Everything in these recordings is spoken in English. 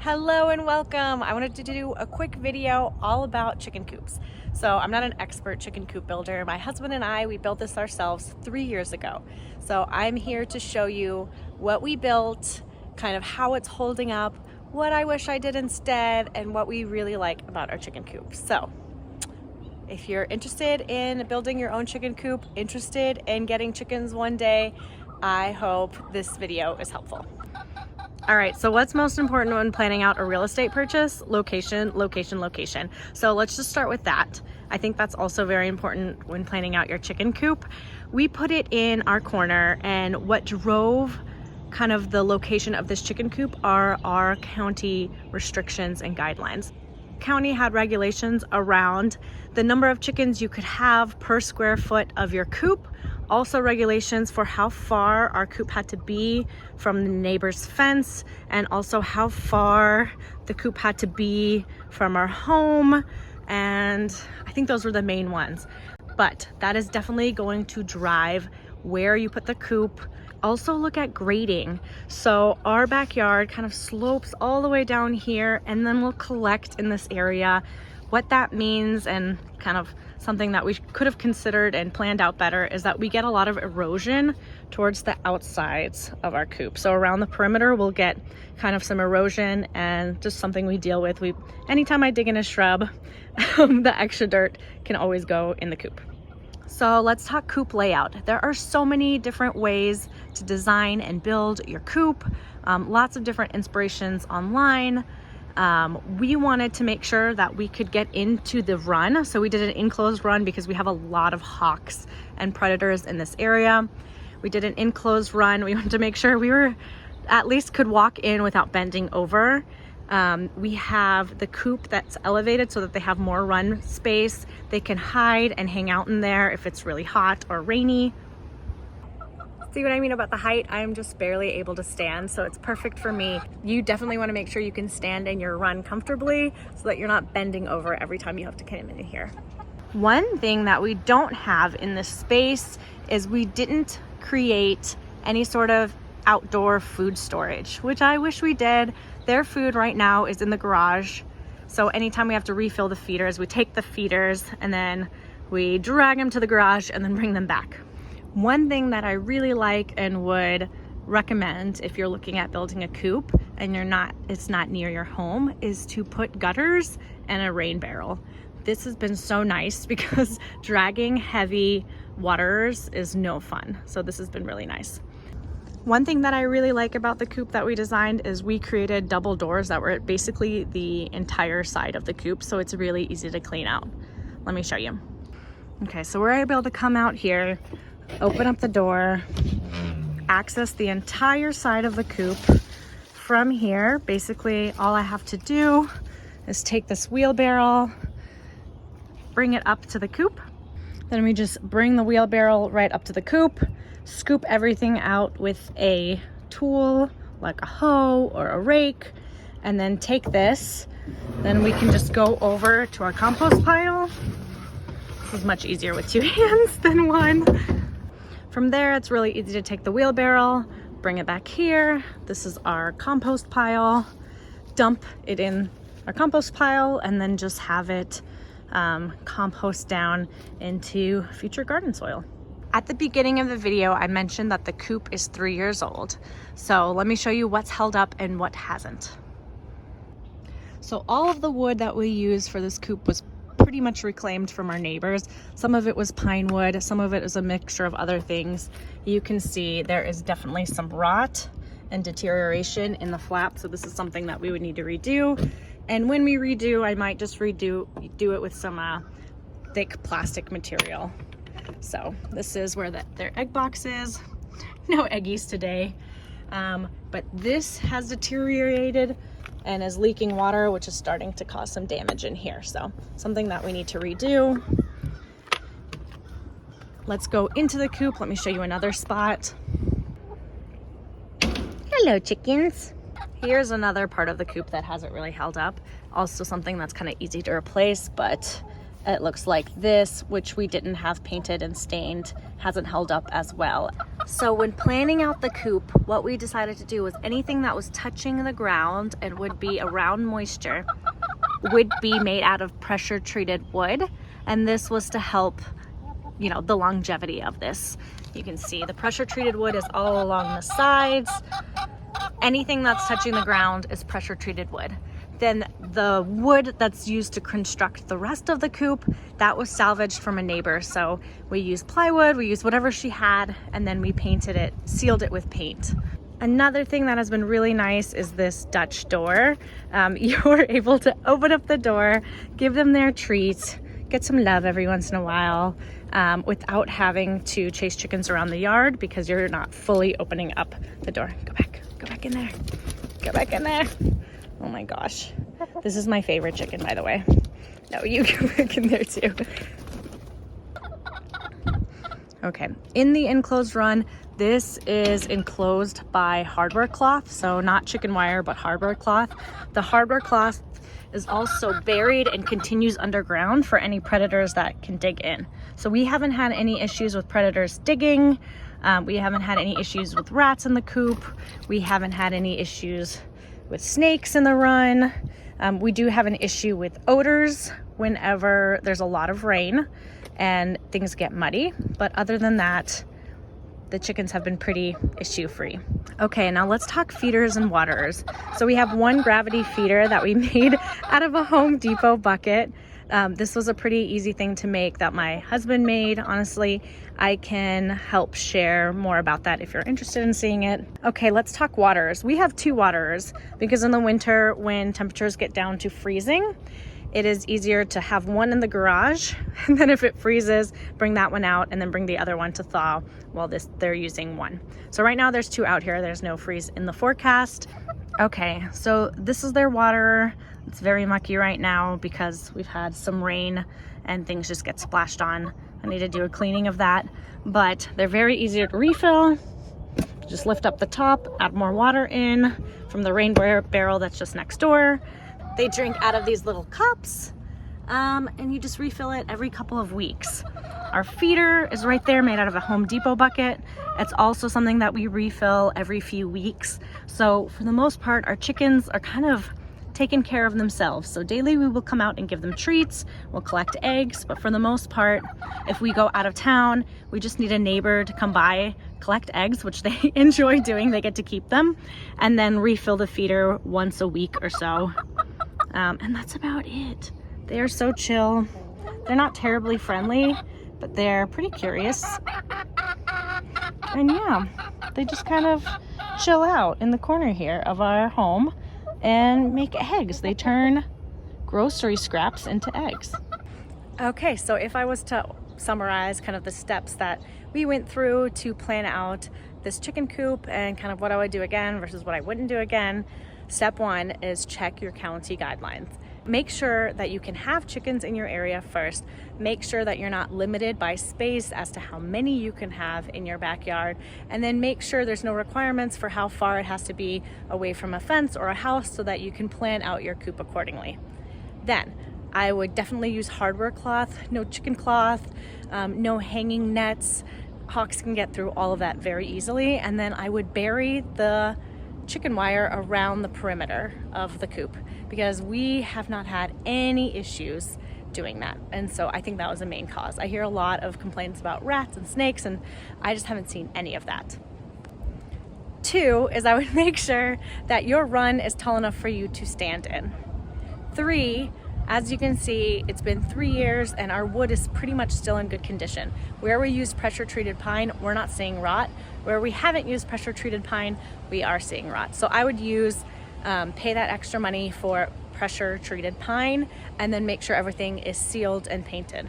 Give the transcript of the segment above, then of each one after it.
Hello and welcome. I wanted to do a quick video all about chicken coops. So I'm not an expert chicken coop builder. My husband and I, we built this ourselves 3 years ago. So I'm here to show you what we built, kind of how it's holding up, what I wish I did instead, and what we really like about our chicken coop. So if you're interested in building your own chicken coop, interested in getting chickens one day, I hope this video is helpful. All right, so what's most important when planning out a real estate purchase? Location, location, location. So let's just start with that. I think that's also very important when planning out your chicken coop. We put it in our corner, and what drove kind of the location of this chicken coop are our county restrictions and guidelines. County had regulations around the number of chickens you could have per square foot of your coop. Also regulations for how far our coop had to be from the neighbor's fence, and also how far the coop had to be from our home. And I think those were the main ones. But that is definitely going to drive where you put the coop. Also look at grading. So our backyard kind of slopes all the way down here, and then we'll collect in this area. What that means, and kind of something that we could have considered and planned out better, is that we get a lot of erosion towards the outsides of our coop. So around the perimeter, we'll get kind of some erosion, and just something we deal with. Anytime I dig in a shrub, the extra dirt can always go in the coop. So let's talk coop layout. There are so many different ways to design and build your coop. Lots of different inspirations online. We wanted to make sure that we could get into the run. So we did an enclosed run because we have a lot of hawks and predators in this area. We did an enclosed run. We wanted to make sure we were at least could walk in without bending over. We have the coop that's elevated so that they have more run space. They can hide and hang out in there if it's really hot or rainy. See what I mean about the height? I'm just barely able to stand, so it's perfect for me. You definitely want to make sure you can stand in your run comfortably so that you're not bending over every time you have to come in here. One thing that we don't have in this space is we didn't create any sort of outdoor food storage, which I wish we did. Their food right now is in the garage. So anytime we have to refill the feeders, we take the feeders and then we drag them to the garage and then bring them back. One thing that I really like and would recommend if you're looking at building a coop and it's not near your home, is to put gutters and a rain barrel. This has been so nice because dragging heavy waters is no fun. So this has been really nice. One thing that I really like about the coop that we designed is we created double doors that were basically the entire side of the coop, so it's really easy to clean out. Let me show you. Okay, so we're able to come out here, open up the door, access the entire side of the coop. From here, basically all I have to do is take this wheelbarrow, bring it up to the coop. Then we just bring the wheelbarrow right up to the coop, scoop everything out with a tool like a hoe or a rake, and then take this. Then we can just go over to our compost pile. This is much easier with two hands than one. From there, it's really easy to take the wheelbarrow, bring it back here. This is our compost pile. Dump it in our compost pile, and then just have it compost down into future garden soil. At the beginning of the video, I mentioned that the coop is 3 years old. So let me show you what's held up and what hasn't. So all of the wood that we used for this coop was pretty much reclaimed from our neighbors. Some of it was pine wood, some of it is a mixture of other things. You can see there is definitely some rot and deterioration in the flap, so this is something that we would need to redo. And when we redo, I might just do it with some thick plastic material. So this is where their egg box is. No eggies today, but this has deteriorated and is leaking water, which is starting to cause some damage in here. So something that we need to redo. Let's go into the coop. Let me show you another spot. Hello, chickens. Here's another part of the coop that hasn't really held up. Also something that's kind of easy to replace, but it looks like this, which we didn't have painted and stained, hasn't held up as well. So when planning out the coop, what we decided to do was anything that was touching the ground and would be around moisture would be made out of pressure treated wood. And this was to help, you know, the longevity of this. You can see the pressure treated wood is all along the sides. Anything that's touching the ground is pressure treated wood. Then the wood that's used to construct the rest of the coop, that was salvaged from a neighbor. So we used plywood, we used whatever she had, and then we painted it, sealed it with paint. Another thing that has been really nice is this Dutch door. You were able to open up the door, give them their treats, get some love every once in a while, without having to chase chickens around the yard because you're not fully opening up the door. Go back in there, go back in there. Oh my gosh, this is my favorite chicken, by the way. No, you go back in there too. Okay, in the enclosed run, this is enclosed by hardware cloth, so not chicken wire, but hardware cloth. The hardware cloth is also buried and continues underground for any predators that can dig in. So we haven't had any issues with predators digging. We haven't had any issues with rats in the coop. We haven't had any issues with snakes in the run. We do have an issue with odors whenever there's a lot of rain and things get muddy. But other than that, the chickens have been pretty issue free. Okay, now let's talk feeders and waterers. So we have one gravity feeder that we made out of a Home Depot bucket. This was a pretty easy thing to make that my husband made. Honestly, I can help share more about that if you're interested in seeing it. Okay, let's talk waterers. We have two waterers because in the winter when temperatures get down to freezing, it is easier to have one in the garage and then if it freezes, bring that one out and then bring the other one to thaw while they're using one. So right now there's two out here. There's no freeze in the forecast. Okay, so this is their waterer. It's very mucky right now because we've had some rain and things just get splashed on. I need to do a cleaning of that, but they're very easy to refill. Just lift up the top, add more water in from the rain barrel that's just next door. They drink out of these little cups, and you just refill it every couple of weeks. Our feeder is right there, made out of a Home Depot bucket. It's also something that we refill every few weeks. So for the most part, our chickens are kind of taking care of themselves. So daily we will come out and give them treats, we'll collect eggs, but for the most part, if we go out of town, we just need a neighbor to come by, collect eggs, which they enjoy doing, they get to keep them, and then refill the feeder once a week or so. And that's about it. They are so chill. They're not terribly friendly, but they're pretty curious. And yeah, they just kind of chill out in the corner here of our home and make eggs. They turn grocery scraps into eggs. Okay, so if I was to summarize kind of the steps that we went through to plan out this chicken coop and kind of what I would do again versus what I wouldn't do again, step one is check your county guidelines. Make sure that you can have chickens in your area first. Make sure that you're not limited by space as to how many you can have in your backyard. And then make sure there's no requirements for how far it has to be away from a fence or a house so that you can plan out your coop accordingly. Then I would definitely use hardware cloth, no chicken cloth, no hanging nets. Hawks can get through all of that very easily. And then I would bury the chicken wire around the perimeter of the coop because we have not had any issues doing that. And so I think that was the main cause. I hear a lot of complaints about rats and snakes and I just haven't seen any of that. Two is I would make sure that your run is tall enough for you to stand in. Three, as you can see, it's been 3 years and our wood is pretty much still in good condition. Where we use pressure treated pine, we're not seeing rot. Where we haven't used pressure treated pine, we are seeing rot. So I would use, pay that extra money for pressure treated pine and then make sure everything is sealed and painted.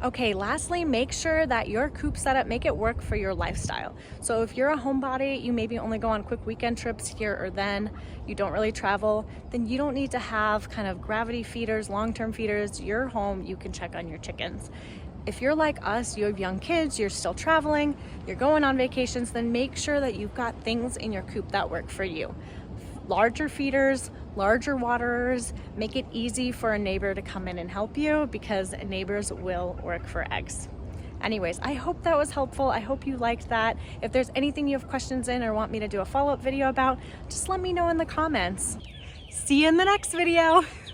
Okay, lastly, make sure that your coop setup, make it work for your lifestyle. So if you're a homebody, you maybe only go on quick weekend trips here or then, you don't really travel, then you don't need to have kind of gravity feeders, long-term feeders. Your home, you can check on your chickens. If you're like us, you have young kids, you're still traveling, you're going on vacations, then make sure that you've got things in your coop that work for you. Larger feeders, larger waterers, make it easy for a neighbor to come in and help you because neighbors will work for eggs. Anyways, I hope that was helpful. I hope you liked that. If there's anything you have questions in or want me to do a follow-up video about, just let me know in the comments. See you in the next video.